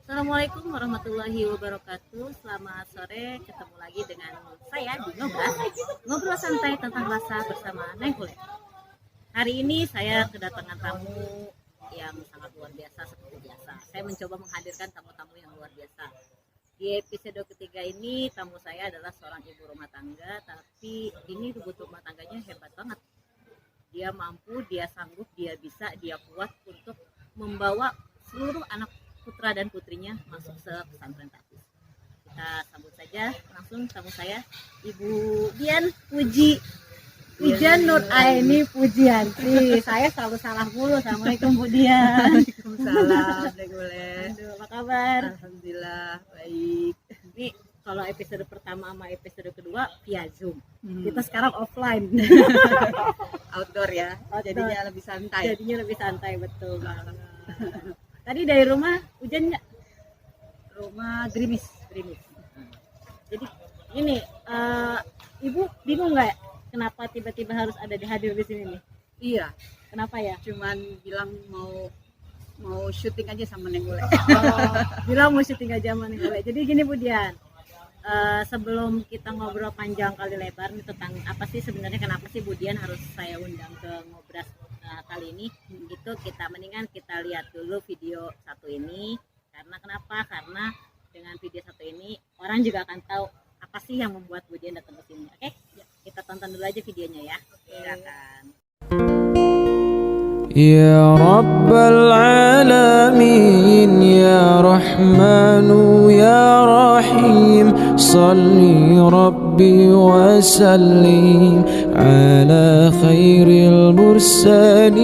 Assalamualaikum warahmatullahi wabarakatuh. Selamat sore, ketemu lagi dengan saya di Ngobrol santai tentang rasa bersama Neng Kulit. Hari ini saya kedatangan tamu yang sangat luar biasa seperti biasa. Saya mencoba menghadirkan tamu-tamu yang luar biasa. Di episode ketiga ini tamu saya adalah seorang ibu rumah tangga, tapi ini ibu rumah tangganya hebat banget. Dia mampu, dia sanggup, dia bisa, dia kuat untuk membawa seluruh anak putra dan putrinya masuk ke pesantren Tafis. Kita sambut saja langsung tamu saya, Ibu Dian Puji Hujan Nur Aini Pujianti. Saya selalu salah mulu. Assalamualaikum Bu Dian. Waalaikumsalam. Aduh, apa kabar? Alhamdulillah baik. Ini kalau episode pertama sama episode kedua via Zoom. Kita sekarang offline. Outdoor ya. Outdoor. Jadinya lebih santai. Jadinya lebih santai, betul banget. Tadi dari rumah hujan nggak? Rumah gerimis. Jadi ini Ibu bingung nggak kenapa tiba-tiba harus ada hadir di sini nih? Iya. Kenapa ya? Cuman bilang mau syuting aja sama Neng Gule. Bilang mau syuting aja sama Neng Gule. Jadi gini Bu Dian, sebelum kita ngobrol panjang kali lebar nih tentang apa sih sebenarnya, kenapa sih Bu Dian harus saya undang ke Ngobras kali ini, itu kita mendingan kita lihat dulu video satu ini. Kenapa? Karena dengan video satu ini orang juga akan tahu apa sih yang membuat Bu Dian datang ke sini. Oke? Kita tonton dulu aja videonya ya. Silakan. Ya Rabbal Alamin, Ya Rahmanu Ya Rahim, Salli Rabbi wa Sallim ala khairil mursalin.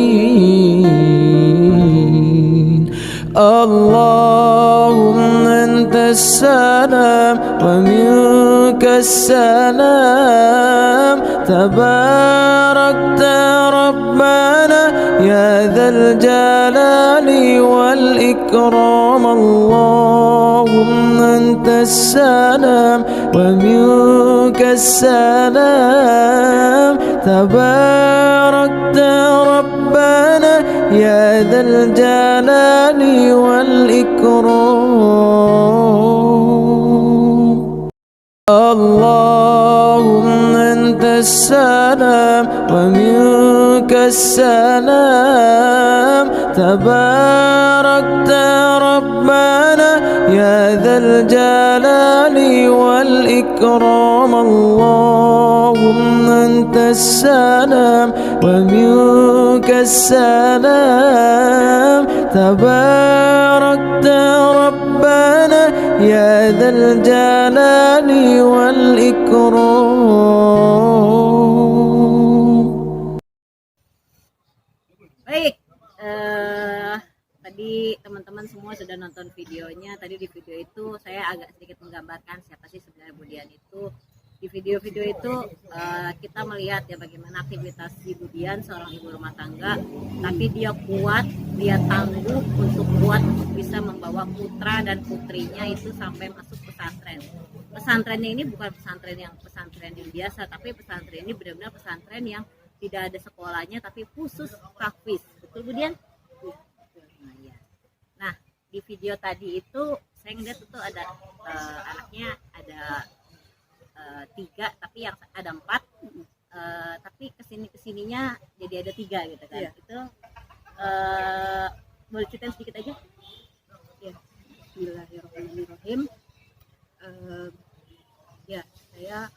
Allahumma antas salam wa minkas salam, tabarakta Rabbana ya dzal jalali wal ikram. Allahumma antas salam wa minkas salam, tabarakta Rabbana ya dzal jalali wal ikram. Allahumma antas salam wa minkas salam, tabarakta Rabbana ya dzal jalali wal ikram. Allahumma antas salam wa minkas salam, tabarakta Rabbana ya dzal jalali wal ikram. Baik, tadi teman-teman semua sudah nonton videonya. Tadi di video itu saya agak sedikit menggambarkan siapa sih sebenarnya Bu Dian itu. Di video-video itu kita melihat ya bagaimana aktivitas Ibu Dian, seorang ibu rumah tangga, tapi dia kuat, dia tangguh untuk bisa membawa putra dan putrinya itu sampai masuk pesantren. Pesantrennya ini bukan pesantren yang biasa, tapi pesantren ini benar-benar pesantren yang tidak ada sekolahnya, tapi khusus Tafis. Betul Bu Dian? Nah, di video tadi itu saya ngeliat itu ada anaknya ada 3, tapi yang ada 4, tapi kesininya jadi ada 3 gitu kan. Iya. Itu boleh ceritain sedikit aja? Ya. Bismillahirrahmanirrahim. Ya, saya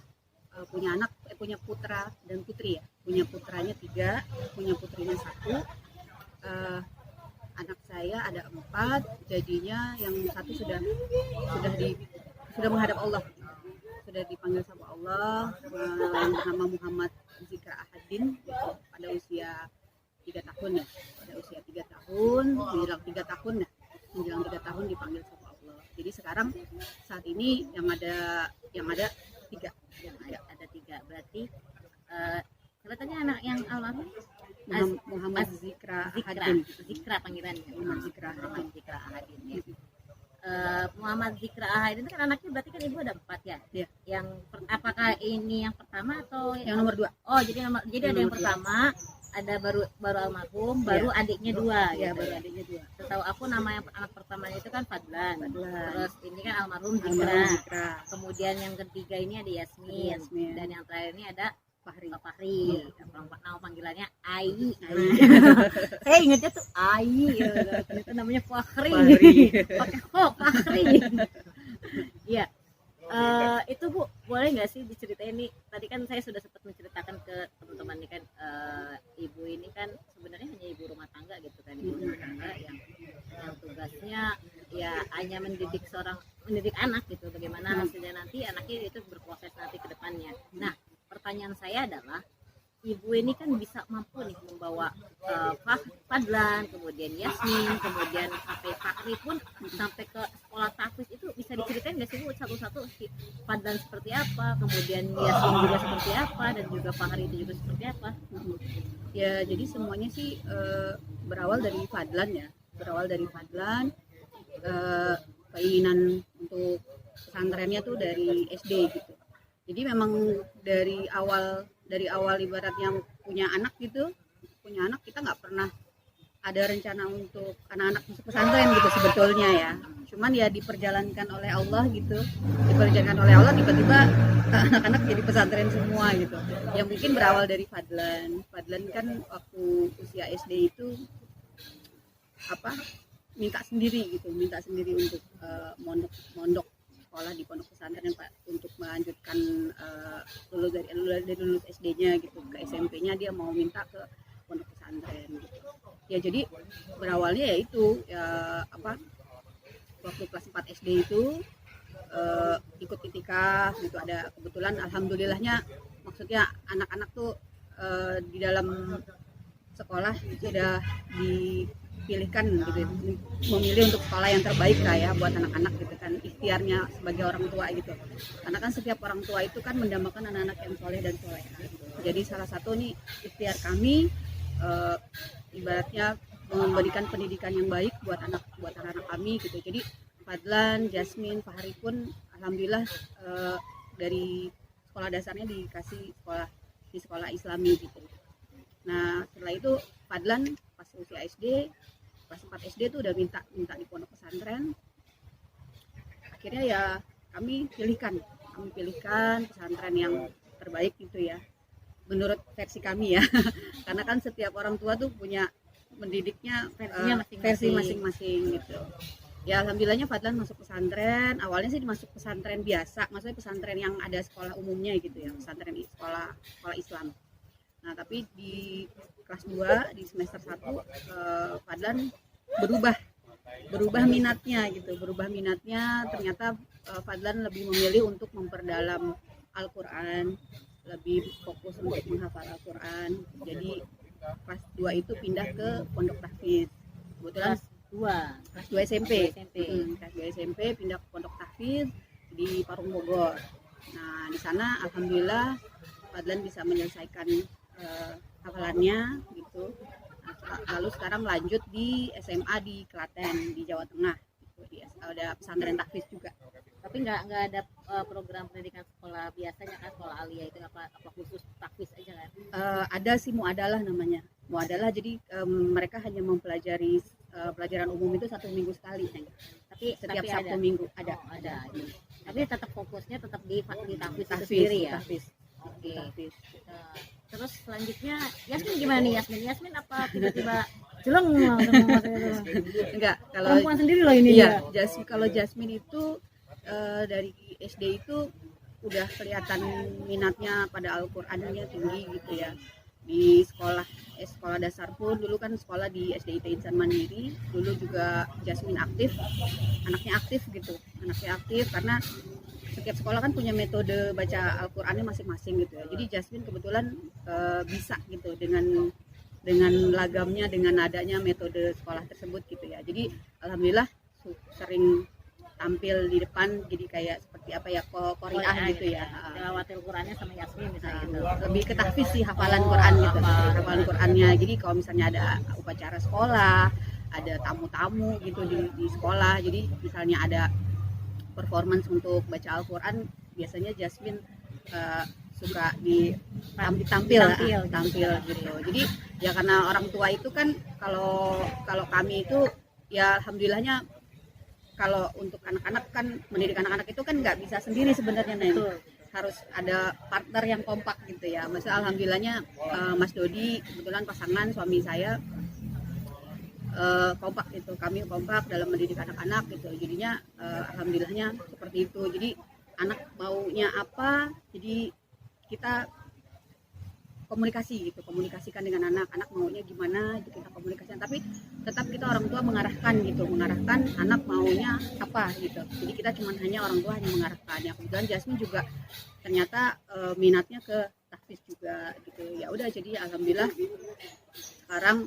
punya putra dan putri ya. Punya putranya 3, punya putrinya 1. Anak saya ada 4, jadinya yang 1 sudah menghadap Allah. Sudah dipanggil sama Allah, yang bernama Muhammad Zikra Ahadin, pada usia 3 tahun ya. Pada usia 3 tahun, menjelang 3 tahun ya. Menjelang 3 tahun dipanggil sama Allah. Jadi sekarang saat ini yang ada 3. Yang ada 3. Berarti sebetulnya anak yang almarhum Muhammad Zikra Ahadin. Zikra panggilannya. Muhammad Zikra Ahadin ya. Muhammad Zikra Ahadin itu kan anaknya berarti kan ibu ada 4 ya? Iya. Apakah ini yang pertama atau yang nomor 2? Oh, jadi ada yang pertama, ada baru almarhum, baru adiknya 2 Ya, gitu. baru adiknya 2. Setahu aku nama yang anak pertama itu kan Fadlan. Fadlan. Terus ini kan almarhum Almarhum Zikra. Zikra. Kemudian yang ketiga ini ada Yasmin. Yasmin. Dan yang terakhir ini ada Fahri. Fahri. Nama panggilannya Ai. Ai. Saya ingatnya tuh Ai. Ternyata namanya Fahri. Fahri. Pakai Fahri. Iya. Itu Bu, boleh nggak sih diceritain nih? Tadi kan saya sudah sempat menceritakan ke teman-teman nih kan, ibu ini kan sebenarnya hanya ibu rumah tangga gitu kan, ibu rumah tangga yang tugasnya ya hanya mendidik anak gitu. Bagaimana hasilnya nanti anaknya itu berproses nanti ke depannya. Nah, pertanyaan saya adalah ibu ini kan bisa mampu nih membawa Fadlan, kemudian Yasmin, kemudian sampai Fahri pun sampai ke sekolah tahfiz. Itu bisa diceritain nggak sih Bu satu-satu si Fadlan seperti apa, kemudian Yasmin juga seperti apa, dan juga Fahri itu juga seperti apa? Ya, jadi semuanya sih berawal dari Fadlan ya. Berawal dari Fadlan, keinginan untuk pesantrennya tuh dari SD gitu. Jadi memang dari awal ibaratnya punya anak kita nggak pernah ada rencana untuk anak-anak masuk pesantren gitu sebetulnya ya. Cuman ya diperjalankan oleh Allah gitu, tiba-tiba anak-anak jadi pesantren semua gitu. Yang mungkin berawal dari Fadlan kan waktu usia SD itu minta sendiri untuk mondok sekolah di pondok pesantren Pak, untuk melanjutkan lulus SD-nya gitu, ke SMP-nya dia mau minta ke pondok pesantren gitu. Ya jadi berawalnya ya itu waktu kelas 4 SD itu ikut itikaf gitu. Ada kebetulan alhamdulillahnya, maksudnya anak-anak tuh di dalam sekolah sudah dipilihkan gitu, memilih untuk sekolah yang terbaik lah ya buat anak-anak gitu kan, ikhtiarnya sebagai orang tua gitu. Karena kan setiap orang tua itu kan mendambakan anak-anak yang soleh dan soleha gitu. Jadi salah satu nih ikhtiar kami ibaratnya memberikan pendidikan yang baik buat anak-anak kami gitu. Jadi Fadlan, Jasmine, Fahri pun alhamdulillah dari sekolah dasarnya dikasih di sekolah Islami gitu. Nah setelah itu Fadlan pas usia SD, kelas 4 SD tuh udah minta di pondok pesantren. Akhirnya ya kami pilihkan pesantren yang terbaik gitu ya, menurut versi kami ya. Karena kan setiap orang tua tuh punya mendidiknya versi masing-masing gitu. Ya alhamdulillahnya Fadlan masuk pesantren. Awalnya sih masuk pesantren biasa, maksudnya pesantren yang ada sekolah umumnya gitu ya, pesantren sekolah Islam. Nah tapi di kelas 2 di semester 1 Fadlan berubah minatnya gitu. Ternyata Fadlan lebih memilih untuk memperdalam Al-Quran, lebih fokus untuk menghafal Al-Quran. Jadi kelas 2 itu pindah ke pondok tahfiz. Kebetulan kelas 2 SMP. Kelas 2 SMP pindah ke pondok tahfiz di Parung Bogor. Nah di sana alhamdulillah Fadlan bisa menyelesaikan hafalannya gitu. Nah, lalu sekarang lanjut di SMA di Klaten di Jawa Tengah gitu. Ada pesantren tahfiz juga. Tapi nggak ada program pendidikan sekolah biasanya kan, sekolah aliyah itu apa khusus tahfiz aja kan? Ada sih muadalah namanya. Muadalah jadi mereka hanya mempelajari pelajaran umum itu 1 minggu sekali. Tapi setiap Sabtu Minggu ada. Tapi tetap fokusnya tetap di tahfiz itu sendiri ya. Tahfiz. Oke. Terus selanjutnya Yasmin gimana nih Yasmin apa tiba-tiba jeleng enggak, kalau perempuan sendiri loh ini ya. Kalau Jasmine itu dari SD itu udah kelihatan minatnya pada Al-Qur'annya tinggi gitu ya. Di sekolah dasar pun dulu kan sekolah di SDIT Insan Mandiri, dulu juga Jasmine anaknya aktif karena setiap sekolah kan punya metode baca Al-Qur'annya masing-masing gitu ya. Jadi Jasmine kebetulan bisa gitu dengan lagamnya, dengan nadanya metode sekolah tersebut gitu ya. Jadi alhamdulillah sering tampil di depan, jadi kayak seperti qori'ah gitu ya. Tilawatil Qur'annya sama Yasmin misalnya gitu. Lebih ke tahfiz sih, hafalan Qur'an gitu. Hafalan Qur'annya. Jadi kalau misalnya ada upacara sekolah, ada tamu-tamu gitu di sekolah. Jadi misalnya ada performance untuk baca Al-Qur'an, biasanya Jasmine suka ditampil gitu. Jadi ya karena orang tua itu kan kalau kami itu ya alhamdulillahnya, kalau untuk anak-anak kan mendidik anak-anak itu kan nggak bisa sendiri sebenarnya, Neng. Harus ada partner yang kompak gitu ya. Maksudnya alhamdulillahnya Mas Dodi kebetulan pasangan suami saya kompak itu, kami kompak dalam mendidik anak-anak gitu. Jadinya alhamdulillahnya seperti itu. Jadi anak maunya apa, jadi kita komunikasikan dengan anak maunya gimana itu kita komunikasikan, tapi tetap kita orang tua mengarahkan anak maunya apa gitu. Jadi kita cuman hanya orang tua hanya mengarahkan. Ya kebetulan Jasmine juga ternyata minatnya ke tahfiz juga gitu. Ya udah, jadi alhamdulillah sekarang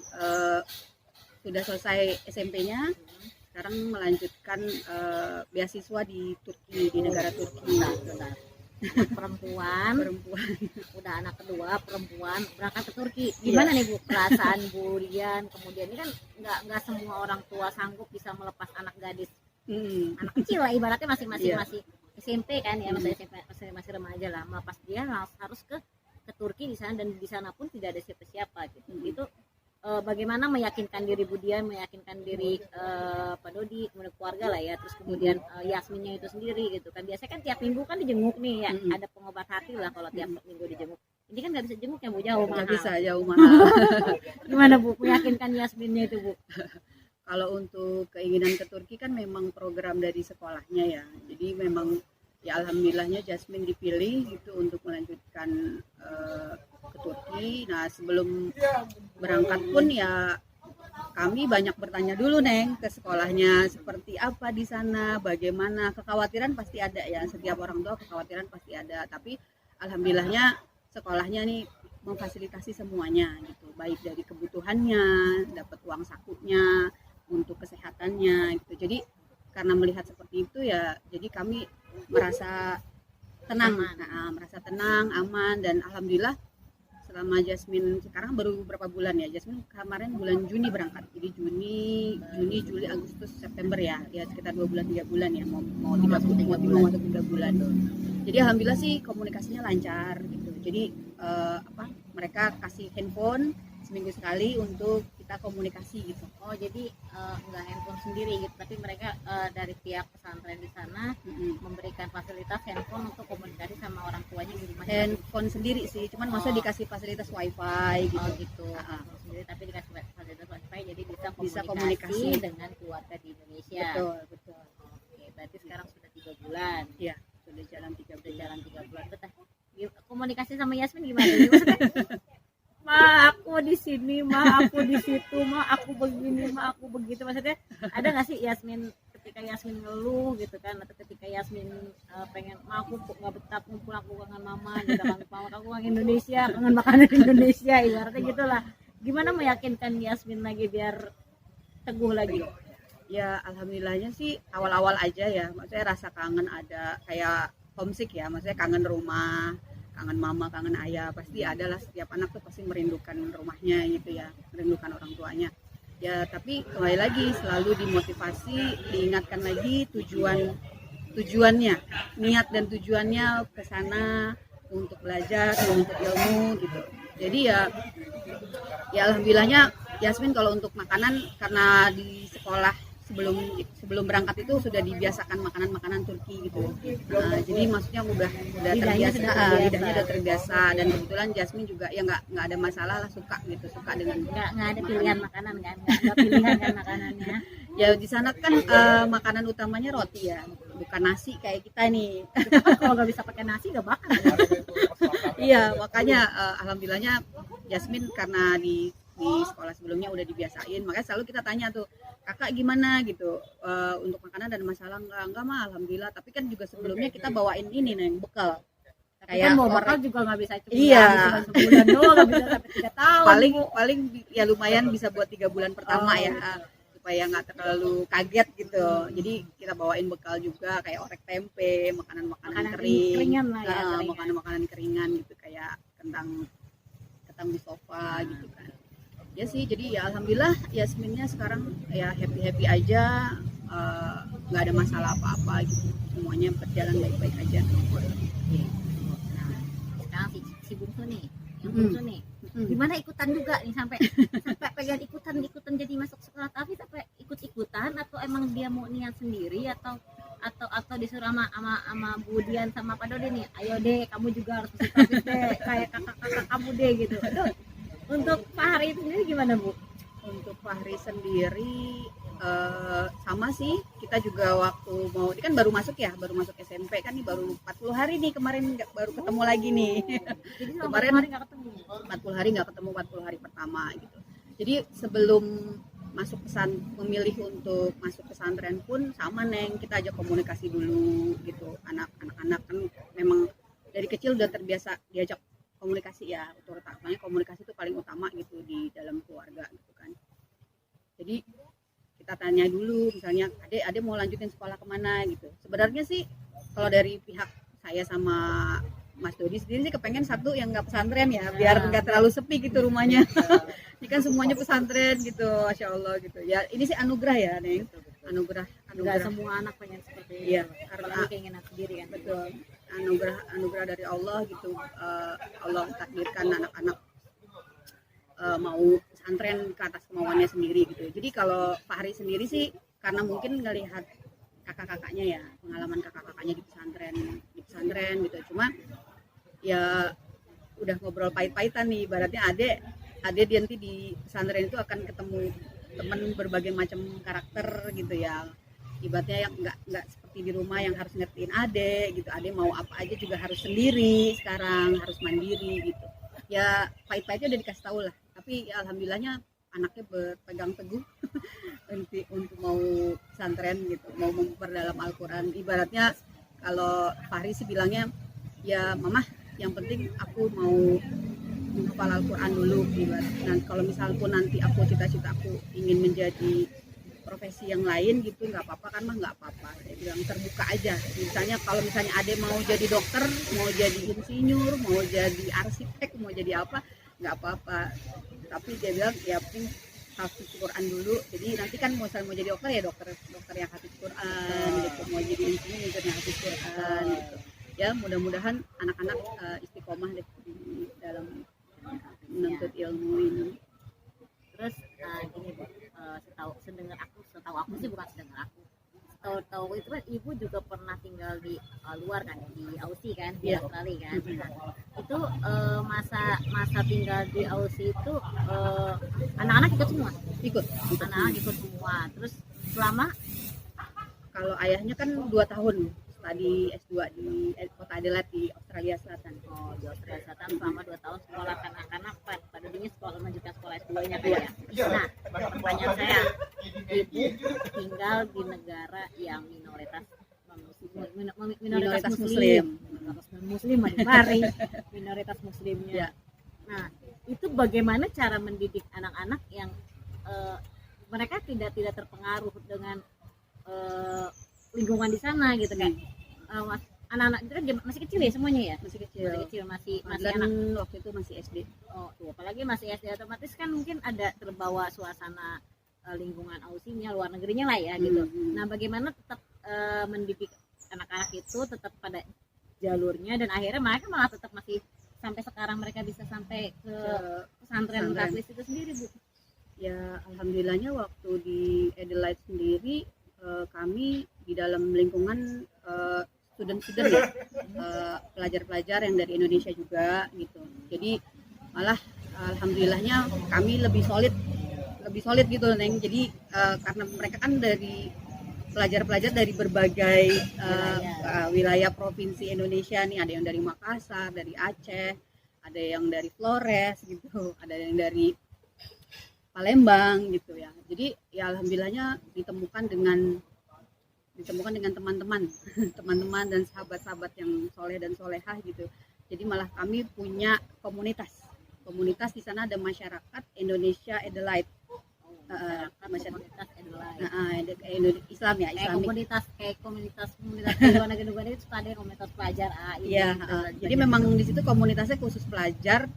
sudah selesai SMP-nya, sekarang melanjutkan beasiswa di Turki, di negara Turki. Perempuan udah anak kedua perempuan berangkat ke Turki, gimana nih Bu perasaan Bu Dian? Kemudian ini kan nggak semua orang tua sanggup bisa melepas anak gadis, anak kecil lah ibaratnya, masih SMP kan ya, masih remaja lah, melepas dia harus ke Turki di sana, dan di sana pun tidak ada siapa-siapa gitu. Itu bagaimana meyakinkan diri Bu Dian, meyakinkan diri Pak Dodi, kemudian keluarga lah ya, terus kemudian Yasminnya itu sendiri gitu kan. Biasanya kan tiap minggu kan dijenguk nih ya, ada pengobat hati lah kalau tiap minggu dijenguk. Ini kan nggak bisa jenguk ya Bu, jauh mahal. Nggak bisa, jauh mahal. Gimana Bu meyakinkan Yasminnya itu Bu? Kalau untuk keinginan ke Turki kan memang program dari sekolahnya ya, jadi memang ya alhamdulillahnya Jasmine dipilih gitu untuk melanjutkan ke Turki. Nah sebelum berangkat pun ya kami banyak bertanya dulu, Neng, ke sekolahnya seperti apa di sana, bagaimana. Kekhawatiran pasti ada ya, setiap orang tua kekhawatiran pasti ada, tapi alhamdulillahnya sekolahnya nih memfasilitasi semuanya gitu, baik dari kebutuhannya, dapat uang sakunya, untuk kesehatannya gitu. Jadi karena melihat seperti itu ya, jadi kami merasa tenang, aman, dan alhamdulillah selama Jasmine sekarang baru berapa bulan ya, Jasmine kemarin bulan Juni berangkat, jadi Juni, Juli, Agustus, September ya sekitar 2 bulan 3 bulan ya, mau masuk 3 bulan. Jadi alhamdulillah sih komunikasinya lancar gitu. Jadi mereka kasih handphone seminggu sekali untuk kita komunikasi gitu. Oh jadi nggak handphone sendiri gitu, tapi mereka dari pihak pesantren di sana memberikan fasilitas handphone untuk komunikasi sama orang tuanya di rumah. Handphone sendiri sih, cuman maksudnya dikasih fasilitas wifi gitu. Oh gitu. Handphone sendiri tapi dikasih fasilitas wifi, jadi bisa komunikasi dengan keluarga di Indonesia. Betul. Oke, berarti sekarang sudah 3 bulan. Iya, sudah jalan 3 bulan. Betul. Komunikasi sama Yasmin gimana? Maksudnya, Ma aku di sini, Ma aku di situ, Ma aku begini, Ma aku begitu. Maksudnya ada nggak sih Yasmin ketika Yasmin ngeluh gitu kan, atau ketika Yasmin pengen, Ma aku nggak betah ngumpul, aku kangen Mama, gitu kan, Mama aku kangen Indonesia, kangen makanan Indonesia, ibaratnya gitulah. Gimana meyakinkan Yasmin lagi biar teguh lagi? Ya alhamdulillahnya sih awal-awal aja ya, maksudnya rasa kangen ada, kayak homesick ya, maksudnya kangen rumah, kangen mama, kangen ayah, pasti ada lah, setiap anak tuh pasti merindukan rumahnya gitu ya, merindukan orang tuanya ya. Tapi kembali lagi selalu dimotivasi, diingatkan lagi tujuannya, niat dan tujuannya ke sana untuk belajar, untuk ilmu gitu. Jadi ya alhamdulillahnya Yasmin kalau untuk makanan, karena di sekolah sebelum berangkat itu sudah dibiasakan makanan Turki gitu. Nah, jadi maksudnya udah terbiasa, lidahnya udah terbiasa, dan kebetulan Jasmine juga ya nggak ada masalah lah, suka dengan nggak ada pilihan makanan kan, nggak pilihan kan makanannya. Ya di sana kan makanan utamanya roti ya, bukan nasi kayak kita nih. Kita kan kalau nggak bisa pakai nasi nggak makan. Iya, makanya alhamdulillahnya Jasmine karena di sekolah sebelumnya udah dibiasain, makanya selalu kita tanya tuh, kakak gimana gitu, untuk makanan dan masalah enggak mah alhamdulillah. Tapi kan juga sebelumnya kita bawain ini Neng, bekal. Kayak kan bekal juga nggak bisa cuma sebulan doang, nggak bisa sampai 3 tahun. Paling ya lumayan bisa buat 3 bulan pertama ya, supaya nggak terlalu kaget gitu. Jadi kita bawain bekal juga, kayak orek tempe, makanan kering, makanan keringan gitu, kayak kentang Mustafa gitu kan. Ya sih, jadi ya alhamdulillah Yasminnya sekarang ya happy aja, nggak ada masalah apa-apa gitu, semuanya berjalan baik-baik aja. Nah, sekarang si bungsu nih, yang Mm-mm. bungsu nih. Mm. Gimana ikutan juga nih sampai sampai pengen ikutan jadi masuk sekolah, tapi sampai ikut-ikutan atau emang dia mau niat sendiri atau disuruh sama Bu Dian sama Pak Dodi nih, ayo deh kamu juga harus musikaltis deh kayak kakak-kakak kamu deh gitu. Itu untuk Pak Hari itu sendiri gimana Bu? Untuk Fahri sendiri sama sih, kita juga waktu mau, ini kan baru masuk SMP kan, nih baru 40 hari nih kemarin, baru ketemu lagi nih. Jadi Kemarin hari nggak ketemu. 40 hari nggak ketemu, 40 hari pertama gitu. Jadi sebelum memilih untuk masuk pesantren pun sama Neng, kita ajak komunikasi dulu gitu. Anak-anak kan memang dari kecil udah terbiasa diajak komunikasi ya, utamanya komunikasi itu paling utama gitu di dalam keluarga gitu kan. Jadi kita tanya dulu, misalnya adek mau lanjutin sekolah kemana gitu. Sebenarnya sih kalau dari pihak saya sama Mas Dodi sendiri sih kepengen satu yang nggak pesantren ya, biar nggak terlalu sepi gitu rumahnya. Ini kan semuanya pesantren gitu, Masya Allah gitu. Ya ini sih anugerah ya, Neng. Anugerah. Nggak semua anak pengen seperti itu. Iya, Apalagi keinginan sendiri kan. betul. Anugerah dari Allah gitu. Allah takdirkan anak-anak mau pesantren ke atas kemauannya sendiri gitu. Jadi kalau Fahri sendiri sih karena mungkin ngelihat kakak-kakaknya ya, pengalaman kakak-kakaknya di pesantren gitu. Cuma ya udah ngobrol pahit-pahitan nih, ibaratnya adek dia nanti di pesantren itu akan ketemu teman berbagai macam karakter gitu ya. Ibaratnya yang nggak seperti di rumah yang harus ngertiin adek gitu. Adek mau apa aja juga harus sendiri, sekarang harus mandiri gitu. Ya pahit-pahitnya udah dikasih tahu lah. Tapi ya, alhamdulillahnya anaknya berpegang teguh untuk mau pesantren gitu, mau memperdalam Al-Quran. Ibaratnya kalau Fahri sih bilangnya ya mamah, yang penting aku mau menghafal Al-Quran dulu. Nah kalau misal pun nanti aku cita-cita aku ingin menjadi profesi yang lain gitu, nggak apa-apa kan mah, nggak apa-apa. Saya bilang terbuka aja. Misalnya kalau misalnya ade mau jadi dokter, mau jadi insinyur, mau jadi arsitek, mau jadi apa, nggak apa-apa. Tapi dia bilang ya penting hafiz Quran dulu. Jadi nanti kan mau jadi dokter ya dokter yang hafiz Quran gitu, mau jadi insinyur yang hafiz Quran gitu. Ya mudah-mudahan anak-anak istiqomah deh di dalam menuntut ilmu ini. Terus gini Bu, setahu aku sih, bukan sedengar aku, tahu itu kan ibu juga pernah tinggal di luar kan, di Aussie kan, di Australia kan. Nah, itu masa tinggal di Aussie itu anak-anak ikut semua. Anak-anak ikut semua. Terus selama, kalau ayahnya kan 2 tahun tadi S2 di kota Adelaide di Australia Selatan. Oh, di Australia Selatan selama 2 tahun sekolah kanak-kanak, pada dunia sekolah melanjutkan sekolah S2-nya kan ya. Nah, pertanyaan saya, ibu tinggal di negara yang minoritas muslim mari minoritas muslimnya. Ya. Nah, itu bagaimana cara mendidik anak-anak yang mereka tidak terpengaruh dengan lingkungan di sana gitu kan? Anak-anak itu kan masih kecil ya semuanya ya? Masih kecil, masih anak. Waktu itu masih SD. Oh, tuh, apalagi masih SD, otomatis kan mungkin ada terbawa suasana lingkungan Aussinya, luar negerinya lah ya gitu. Nah, bagaimana tetap mendidik anak-anak itu tetap pada jalurnya, dan akhirnya mereka malah tetap masih sampai sekarang mereka bisa sampai ke pesantren Raffles itu sendiri, Bu? Ya, alhamdulillahnya waktu di Adelaide sendiri kami di dalam lingkungan student-student ya, pelajar-pelajar yang dari Indonesia juga gitu. Jadi malah alhamdulillahnya kami lebih solid gitu, Neng. Jadi karena mereka kan dari pelajar-pelajar dari berbagai wilayah provinsi Indonesia nih, ada yang dari Makassar, dari Aceh, ada yang dari Flores gitu, ada yang dari Palembang gitu ya. Jadi ya alhamdulillahnya ditemukan dengan teman-teman dan sahabat-sahabat yang soleh dan solehah gitu. Jadi malah kami punya komunitas di sana, ada masyarakat Indonesia Adelaide. Komunitas Adelaide. Islam ya, Islam. Kayak komunitas di luar negeri itu ada komunitas pelajar Iya, jadi memang di situ komunitasnya khusus pelajar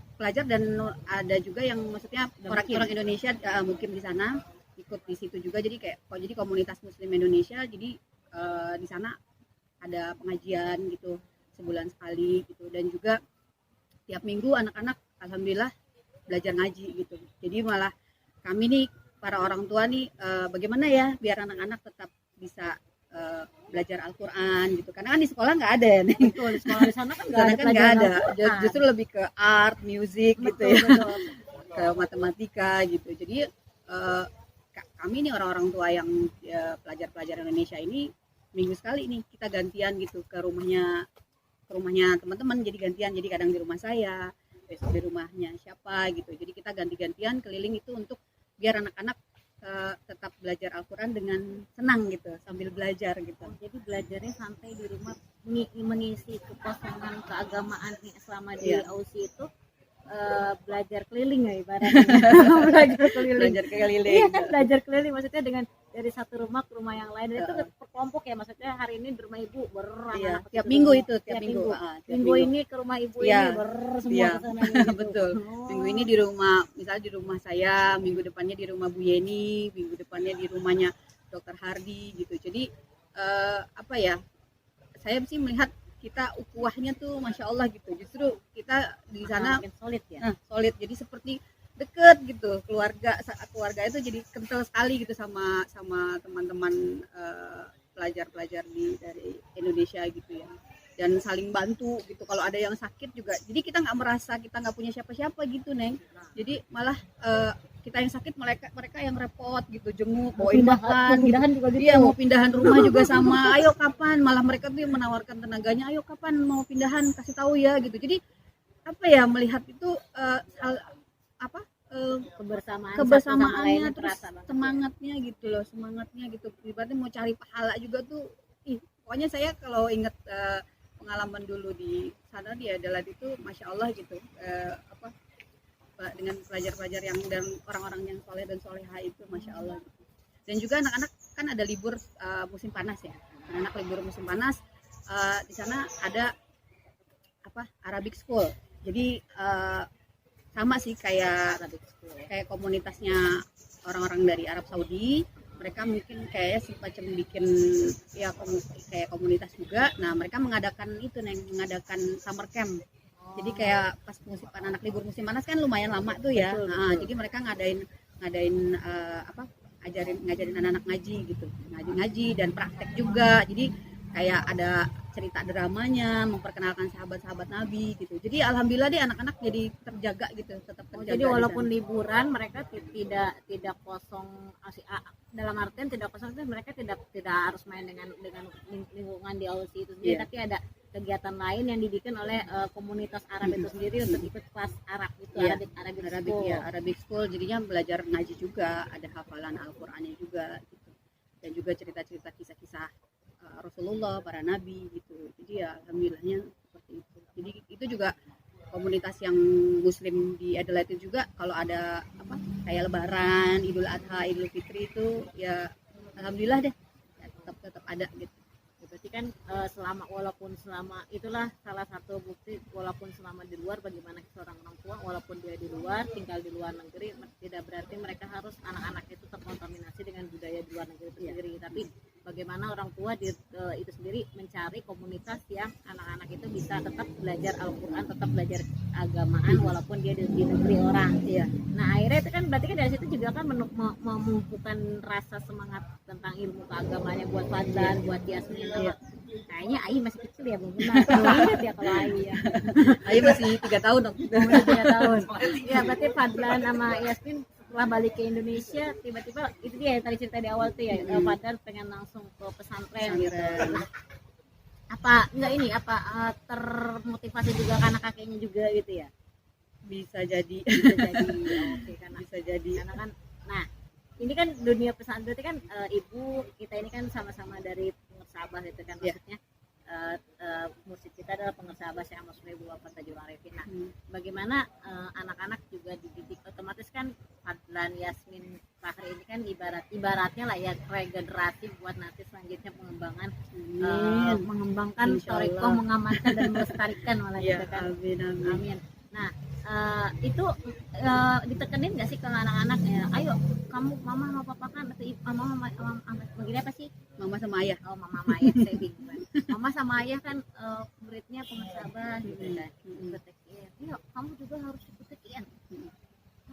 dan ada juga yang maksudnya orang Indonesia mungkin di sana ikut di situ juga. Jadi jadi komunitas Muslim Indonesia. Jadi di sana ada pengajian gitu sebulan sekali gitu, dan juga tiap minggu anak-anak alhamdulillah belajar ngaji gitu. Jadi malah kami nih para orang tua nih bagaimana ya biar anak-anak tetap bisa belajar Al-Quran gitu, karena kan di sekolah nggak ada nih. Betul, di sekolah di sana kan nggak ada Kan nggak pelajaran ada, Al-Quran. justru lebih ke art, music gitu Betul, ya, betul. ke matematika gitu. Jadi kami nih orang-orang tua yang pelajar-pelajar Indonesia ini minggu sekali nih kita gantian gitu ke rumahnya teman-teman, jadi gantian, jadi kadang di rumah saya, besok di rumahnya siapa gitu. Jadi kita ganti-gantian keliling itu untuk biar anak-anak tetap belajar Al-Quran dengan senang gitu, sambil belajar gitu. Jadi belajarnya santai di rumah, mengisi kekosongan keagamaan nih selama di Iya. Aussie itu belajar keliling ya ibaratnya. Belajar keliling. Belajar keliling. Iya kan, belajar keliling maksudnya dengan dari satu rumah ke rumah yang lain. Dan itu per kelompok ya, maksudnya hari ini di rumah ibu Iya, tiap minggu itu, tiap minggu. Tiap minggu ini ke rumah ibu Iya. ini semua Iya. ke sana gitu. Betul. Oh. Minggu ini di rumah, misalnya di rumah saya, minggu depannya di rumah Bu Yeni, minggu depannya di rumahnya Dokter Hardi gitu. Jadi apa ya? Saya sih melihat kita ukhuwahnya tuh masya Allah gitu. Justru kita di sana makin solid ya. solid. Jadi seperti deket gitu. Keluarga itu jadi kental sekali gitu sama teman-teman pelajar-pelajar dari Indonesia gitu ya. Dan saling bantu gitu, kalau ada yang sakit juga, jadi kita nggak merasa kita nggak punya siapa-siapa gitu, Neng. Jadi malah kita yang sakit, mereka yang repot gitu, jenguk, bawain makan gitu. Pindahan juga gitu. Iya, mau pindahan rumah juga sama, ayo kapan, malah mereka tuh yang menawarkan tenaganya, ayo kapan mau pindahan, kasih tahu ya gitu. Jadi apa ya, melihat itu kebersamaannya, terus semangatnya gitu loh, semangatnya gitu. Ibaratnya mau cari pahala juga tuh, pokoknya saya kalau inget pengalaman dulu di sana di Adelaide itu masya Allah gitu, dengan pelajar-pelajar yang dan orang-orang yang soleh dan soleha itu masya Allah gitu. Dan juga anak-anak kan ada libur musim panas ya, anak libur musim panas, di sana ada Arabic School. Jadi sama sih kayak komunitasnya orang-orang dari Arab Saudi. Mereka mungkin kayak semacam bikin ya kayak komunitas juga. Nah, mereka mengadakan summer camp. Jadi kayak pas anak libur musim panas kan lumayan lama tuh ya. Betul, Nah, betul. jadi mereka ngajarin anak-anak ngaji gitu. Ngaji dan praktek juga. Jadi kayak ada cerita dramanya, memperkenalkan sahabat-sahabat Nabi gitu. Jadi alhamdulillah deh anak-anak jadi terjaga gitu, tetap terjaga. Jadi walaupun liburan mereka tidak kosong, dalam artian tidak kosong itu mereka tidak harus main dengan lingkungan di Aussie itu sendiri, Iya. tapi ada kegiatan lain yang dibikin oleh komunitas Arab itu sendiri untuk ikut kelas Arab itu. Iya. Arabic Arabic School. ya, Arabic School, jadinya belajar ngaji juga, ada hafalan Al-Qur'annya juga gitu. Dan juga cerita-cerita kisah-kisah Rasulullah, para nabi gitu. Jadi ya alhamdulillahnya seperti itu. Jadi itu juga komunitas yang muslim di Adelaide itu juga kalau ada kayak lebaran, Idul Adha, Idul Fitri itu ya alhamdulillah deh ya, tetap ada gitu. Berarti kan walaupun selama itulah salah satu bukti, walaupun selama di luar bagaimana seorang orang tua walaupun dia di luar, tinggal di luar negeri, tidak berarti mereka harus anak-anak itu terkontaminasi dengan budaya di luar negeri itu sendiri. Tapi bagaimana orang tua itu sendiri mencari komunitas yang anak-anak itu bisa tetap belajar Al-Quran, tetap belajar agamaan walaupun dia di negeri orang. Iya. Nah akhirnya itu kan berarti kan dari situ juga kan menumbuhkan rasa semangat tentang ilmu keagamaannya buat Fadlan, buat Yasmin. Iya. Kayaknya Ai masih kecil ya, belum ingat ya kalau Ai ya. Ayo masih 3 tahun dong. Umur 3 tahun. Ya berarti Fadlan sama Yasmin setelah balik ke Indonesia tiba-tiba itu dia yang tadi cerita di awal tuh ya, Fadlan pengen langsung ke pesantren gitu. Termotivasi juga karena kakeknya juga gitu ya. Bisa jadi. Oke, Bisa jadi. karena kan nah ini kan dunia pesantren berarti kan ibu kita ini kan sama-sama dari pengersabah itu kan, Iya. maksudnya mursyid kita adalah pengersabah Syekh Ahmad Sunnah Ibu Wafat Tajul Arifin. Nah, bagaimana anak-anak juga dididik otomatis kan Fadlan, Yasmin, Fahri ini kan ibaratnya lah ya regenerasi buat nanti selanjutnya pengembangan mengembangkan Insyaallah. toriko, mengamankan dan melestarikan malah Ya, gitu kan. amin. Amin. Nah, itu ditekenin nggak sih ke anak-anak ya? Ayo, kamu mama sama papa kan atau mama begini apa sih? Mama sama ayah. Oh, mama sama ayah saya bingung. Mama sama ayah kan muridnya pengersabah gitu kan. Yuk kamu juga harus ikut TKN,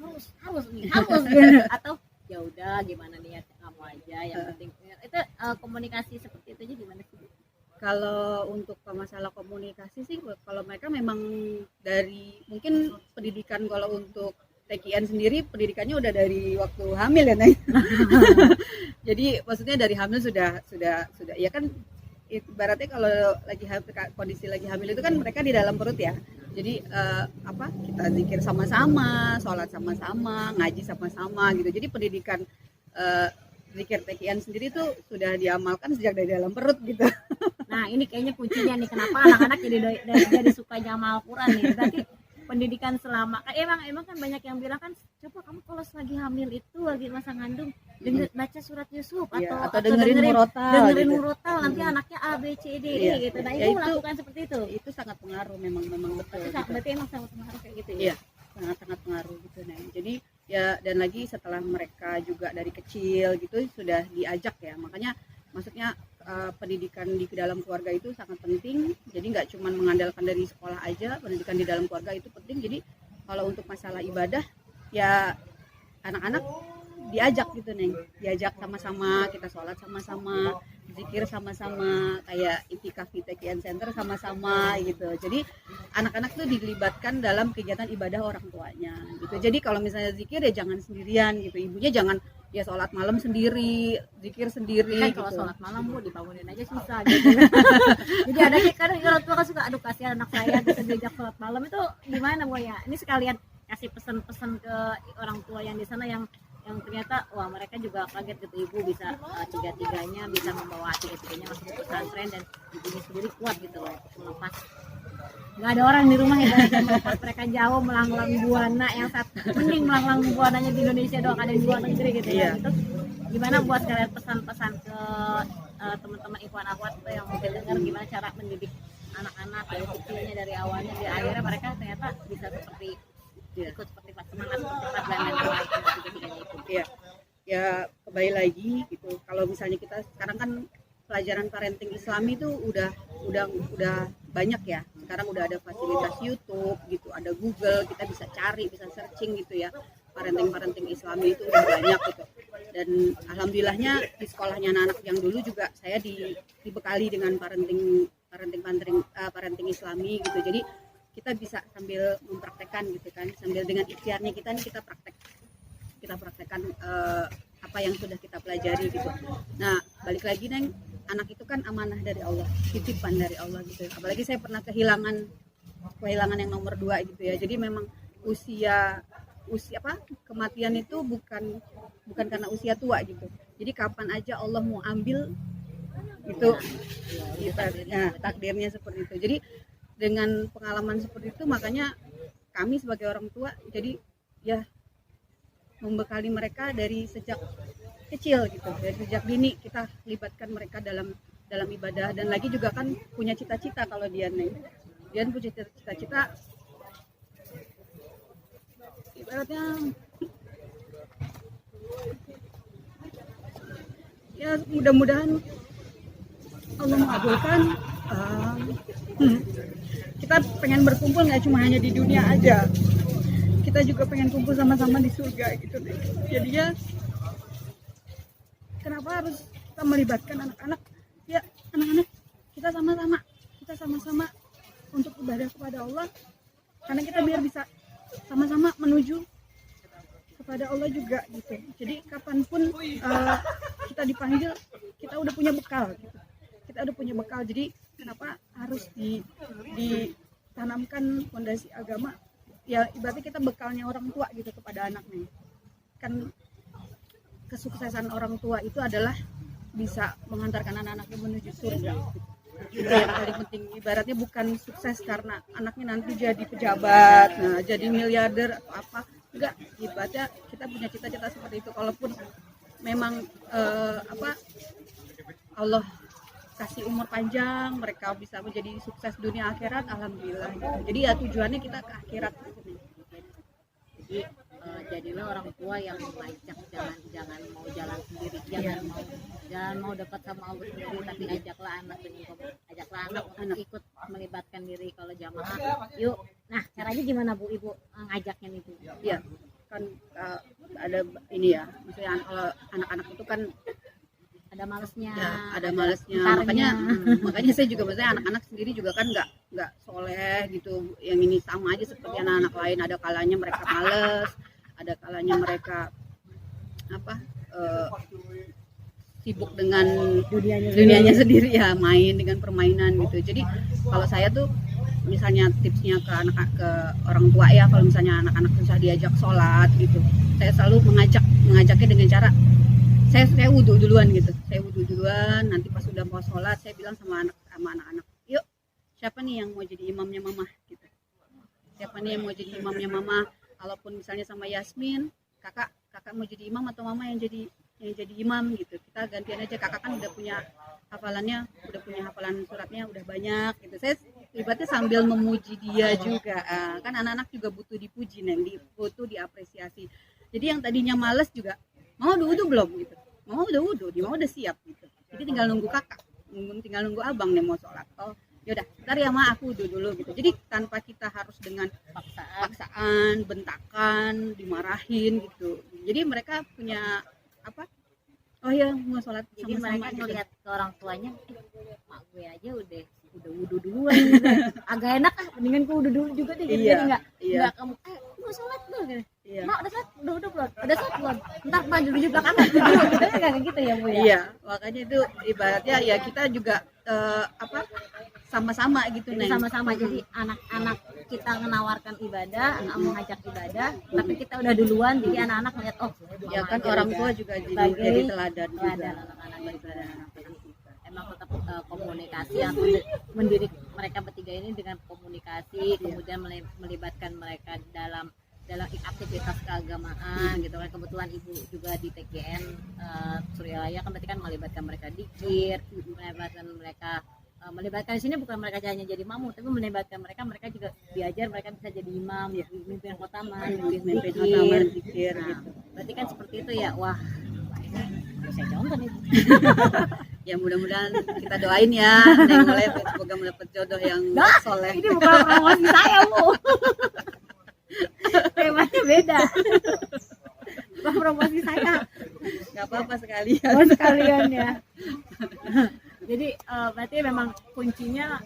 harus nih harus gitu. Atau ya udah gimana niat kamu aja yang penting itu komunikasi seperti itu aja gimana sih? Kalau untuk masalah komunikasi sih, kalau mereka memang dari mungkin pendidikan, kalau untuk TKN sendiri pendidikannya udah dari waktu hamil ya Neng. Jadi maksudnya dari hamil sudah ya kan, ibaratnya kalau lagi kondisi lagi hamil itu kan mereka di dalam perut ya. Jadi kita zikir sama-sama, sholat sama-sama, ngaji sama-sama gitu. Jadi pendidikan zikir TKN sendiri tuh sudah diamalkan sejak dari dalam perut gitu. Nah ini kayaknya kuncinya nih, kenapa anak-anak jadi suka ngamal Quran nih. Berarti pendidikan selama emang kan banyak yang bilang kan, coba kamu kalau lagi hamil itu lagi masa ngandung baca surat Yusuf atau dengerin murotal gitu. Nanti anaknya A B C D E gitu. Nah ya, ibu melakukan seperti itu sangat pengaruh, memang betul gitu. Berarti emang sangat pengaruh kayak gitu ya? Iya, sangat pengaruh gitu Neng. Jadi ya, dan lagi setelah mereka juga dari kecil gitu sudah diajak ya, makanya maksudnya pendidikan di dalam keluarga itu sangat penting. Jadi nggak cuma mengandalkan dari sekolah aja, pendidikan di dalam keluarga itu penting. Jadi kalau untuk masalah ibadah ya anak-anak diajak gitu Neng, diajak sama-sama, kita sholat sama-sama, zikir sama-sama, kayak itikaf di TKN Center sama-sama gitu. Jadi anak-anak tuh dilibatkan dalam kegiatan ibadah orang tuanya gitu. Jadi kalau misalnya zikir ya jangan sendirian gitu, ibunya jangan ya sholat malam sendiri, zikir sendiri kan gitu. Kalau sholat malam bu dibangunin aja susah gitu. Jadi ada kadang orang tua kan suka, aduh kasihan anak saya bisa diajak sholat malam, itu gimana bu ya? Ini sekalian kasih pesan-pesan ke orang tua yang di sana yang ternyata wah mereka juga kaget gitu, ibu bisa tiga-tiganya bisa membawa tiga-tiganya masuk ke pesantren dan ibunya sendiri kuat gitu loh melepas. Nggak ada orang di rumah yang melepas mereka jauh melanglang buana, yang mending melanglang buananya di Indonesia doang, ada di luar negeri gitu ya. Itu gimana buat kalian pesan-pesan ke teman-teman ikhwan akhwat tuh yang mungkin dengar, gimana cara mendidik anak-anak dari kecilnya, dari awalnya, di akhirnya mereka ternyata bisa seperti ikut seperti semangat seperti Pak dan tiga-tiganya itu. Iya. Ya kembali lagi gitu. Kalau misalnya kita sekarang kan pelajaran parenting Islami itu udah banyak ya. Sekarang udah ada fasilitas YouTube gitu, ada Google, kita bisa cari, bisa searching gitu ya. Parenting Islami itu udah banyak gitu. Dan alhamdulillahnya di sekolahnya anak-anak yang dulu juga saya dibekali dengan parenting Islami gitu. Jadi kita bisa sambil mempraktekkan gitu kan, sambil dengan ikhtiarnya kita nih kita praktekkan apa yang sudah kita pelajari gitu. Nah balik lagi Neng, anak itu kan amanah dari Allah, titipan dari Allah gitu. Apalagi saya pernah kehilangan yang nomor 2 gitu ya. Jadi memang usia kematian itu bukan karena usia tua gitu. Jadi kapan aja Allah mau ambil itu takdirnya seperti itu. Jadi dengan pengalaman seperti itu, makanya kami sebagai orang tua jadi ya membekali mereka dari sejak kecil gitu, dari sejak dini kita libatkan mereka dalam ibadah. Dan lagi juga kan punya cita-cita, kalau Dian punya cita-cita ibaratnya ya mudah-mudahan Allah mengabulkan. Kita pengen berkumpul nggak cuma hanya di dunia aja, kita juga pengen kumpul sama-sama di surga gitu. Jadinya kenapa harus kita melibatkan anak-anak? Ya anak-anak kita sama-sama untuk ibadah kepada Allah, karena kita biar bisa sama-sama menuju kepada Allah juga gitu. Jadi kapanpun kita dipanggil, kita udah punya bekal gitu. Jadi kenapa harus ditanamkan fondasi agama? Ya ibaratnya kita bekalnya orang tua gitu kepada anaknya. Kan kesuksesan orang tua itu adalah bisa mengantarkan anak-anaknya menuju surga. Itu yang paling penting. Ibaratnya bukan sukses karena anaknya nanti jadi pejabat, jadi miliarder atau apa. Enggak, ibaratnya kita punya cita-cita seperti itu. Kalaupun memang Allah kasih umur panjang, mereka bisa menjadi sukses dunia akhirat, alhamdulillah gitu. Jadi ya tujuannya kita ke akhirat gitu. Jadi jadilah orang tua yang mengajak, jangan mau jalan sendiri, jangan mau dekat sama Allah sendiri, tapi ajaklah anak untuk ikut melibatkan diri. Kalau jamaah, yuk Nah, caranya gimana Bu Ibu ngajaknya nih Bu? Iya, kan ada ini ya, misalnya kalau anak-anak itu kan Ada malesnya, ya, ada malesnya, bentarnya. makanya saya juga maksudnya anak-anak sendiri juga kan nggak soleh gitu, yang ini sama aja seperti anak-anak lain, ada kalanya mereka males, ada kalanya mereka apa sibuk dengan dunianya sendiri ya, main dengan permainan gitu. Jadi kalau saya tuh misalnya tipsnya ke orang tua ya, kalau misalnya anak-anak susah diajak sholat gitu, saya selalu mengajaknya dengan cara saya wudhu duluan gitu, nanti pas udah mau sholat saya bilang sama anak-anak, yuk siapa nih yang mau jadi imamnya mama gitu, kalaupun misalnya sama Yasmin, kakak mau jadi imam atau mama yang jadi imam gitu, kita gantian aja, kakak kan udah punya hafalan suratnya udah banyak gitu. Saya ibaratnya sambil memuji dia juga, kan anak-anak juga butuh dipuji nih, butuh diapresiasi. Jadi yang tadinya males juga, mau udah wudhu belum gitu, mau udah wudhu, dia mau udah siap gitu, jadi tinggal nunggu kakak, tinggal nunggu abang nih mau sholat, oh yaudah ntar ya ma aku wudhu dulu gitu. Jadi tanpa kita harus dengan paksaan, bentakan, dimarahin gitu, jadi mereka punya apa, oh ya mau sholat Jadi sama-sama mereka gitu. ngelihat ke orang tuanya, mak gue aja udah wudhu duluan gitu. Agak enak mendingan gue wudhu dulu juga deh gitu. Jadi nggak kamu mau sholat dulu gitu. Iya. Mak udah sholat belum, udah sholat belum, ntar maju dulu belakangan dulu gitu, kayak gitu ya Bu ya. Iya, makanya itu ibaratnya ya kita juga sama-sama gitu Jadi Neng. sama-sama, jadi anak-anak kita menawarkan ibadah, mengajak ibadah, tapi kita udah duluan, jadi anak-anak melihat oh Ya kan orang tua juga sebagai jadi teladan juga. anak-anak kita. Emang tetap komunikasi yang mendidik mereka bertiga ini dengan komunikasi, kemudian melibatkan mereka dalam aktivitas keagamaan gitu kan. Kebetulan ibu juga di TGN Suryalaya kan, berarti kan melibatkan mereka dikir, melibatkan di sini bukan mereka hanya jadi mamu, tapi melibatkan mereka juga diajar, mereka bisa jadi imam, pemimpin khotbah, Mimpin zikir gitu. Berarti kan seperti itu ya. Wah, ini saya contoh nih. Ya mudah-mudahan kita doain ya Neng Oleh, semoga mendapat jodoh yang soleh. Ini bukan promosi saya Bu. Temanya beda. Bukan promosi saya. Nggak apa-apa sekalian. Oh, sekalian ya. Jadi berarti memang kuncinya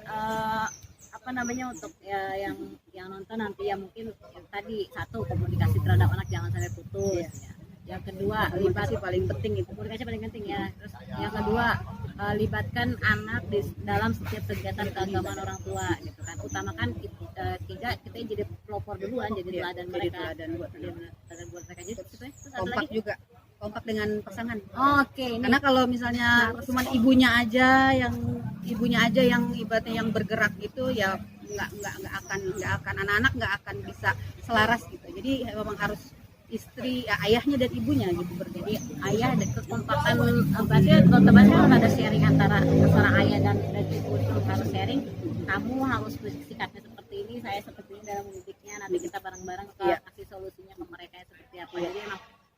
untuk yang nonton nanti ya, mungkin tadi satu, komunikasi terhadap anak jangan sampai putus. Ya. Yang kedua, Komunikasi paling penting itu. Komunikasi paling penting ya. Terus yang kedua, libatkan anak dalam setiap kegiatan keagamaan orang tua gitu kan. Utamakan tiga, kita jadi pelopor duluan, jadi teladan mereka. Teladan buat mereka. Jadi kompak juga. Kompak dengan pasangan. Oke, ini Karena kalau misalnya cuma ibunya aja yang ibaratnya yang bergerak gitu ya, nggak akan anak-anak nggak akan bisa selaras gitu. Jadi memang harus istri, ayahnya dan ibunya gitu berdiri. ayah dan kekompakan, berarti otomatis harus ada sharing antara ayah dan ibu, harus sharing. Kamu harus sikapnya seperti ini, saya seperti ini dalam mendidiknya, nanti kita bareng-bareng kasih solusinya ke mereka seperti apa. Jadi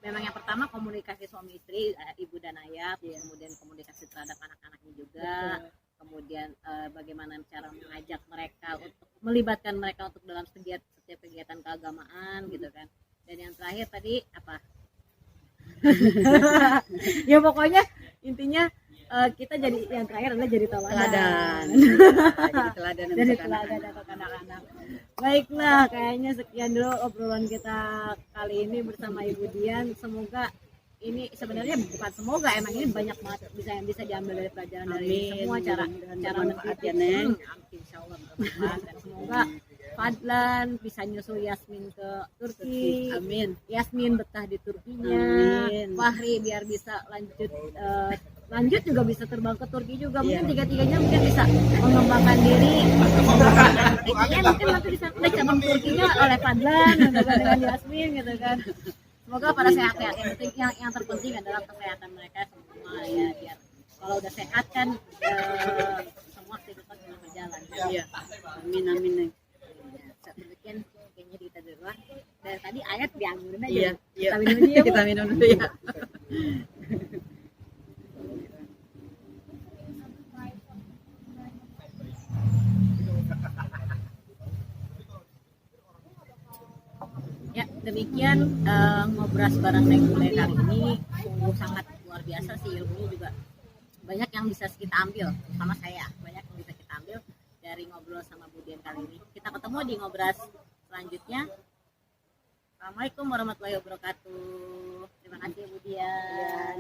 memang yang pertama komunikasi suami istri, ibu dan ayah, kemudian komunikasi terhadap anak-anaknya juga, kemudian bagaimana cara mengajak mereka untuk melibatkan mereka untuk dalam setiap kegiatan keagamaan gitu kan. Dan yang terakhir tadi apa? Ya pokoknya intinya kita jadi, yang terakhir adalah jadi teladan. Jadi teladan untuk anak-anak. Baiklah, kayaknya sekian dulu obrolan kita kali ini bersama Ibu Dian. Semoga ini, sebenarnya bukan semoga, emang ini banyak banget yang bisa diambil dari pelajaran dari semua cara mendidik. Insyaallah bermanfaat, dan semoga Fadlan bisa nyusul Yasmin ke Turki. Amin. Yasmin betah di Turkinya. Amin. Fahri biar bisa lanjut juga bisa terbang ke Turki juga. Mungkin tiga-tiganya mungkin bisa mengembangkan diri. Intinya mungkin nanti bisa naik cabang Turkinya oleh Fadlan dengan Yasmin gitu kan. Semoga pada sehat ya. Yang penting, yang terpenting adalah kesehatan mereka semua ya, biar kalau udah sehat kan semua aktivitas bisa berjalan. Iya. Amin. Demikian kayaknya kita duluan. Dari tadi ayat diambilin aja. Iya. Kita minum dulu ya, Bu. Kita minum dulu ya. demikian ngobras bareng Neng Kule kali ini sungguh sangat luar biasa sih, ilmunya juga banyak yang bisa kita ambil, sama saya banyak yang bisa kita ambil dari ngobrol sama Bu Dian kali ini. Kita ketemu di ngobras selanjutnya. Assalamualaikum warahmatullahi wabarakatuh. Terima kasih Bu Dian.